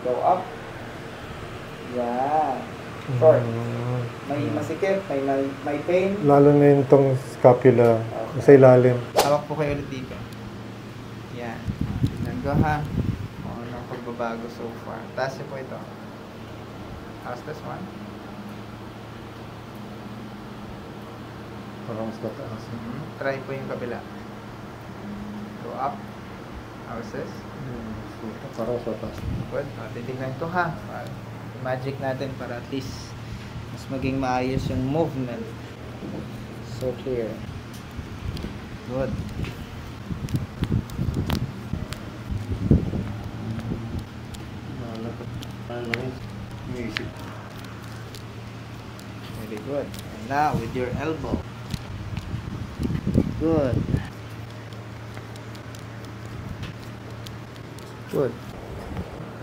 Go up. Yan. Short. May masikip, may pain. Lalo na yung tong scapula sa ilalim. Hawak po kayo ulit dito. Yan. Tignan ko ha. Kung anong pagbabago so far. Taas niyo po ito. How's this one? Parang mas mataas. Try po yung kabila. Go up. How's this? Parang mas mataas. Good. Titignan ito ha. Magic natin para at least mas maging maayos yung movement. So clear. Good. Very good. And now with your elbow. Good. Good.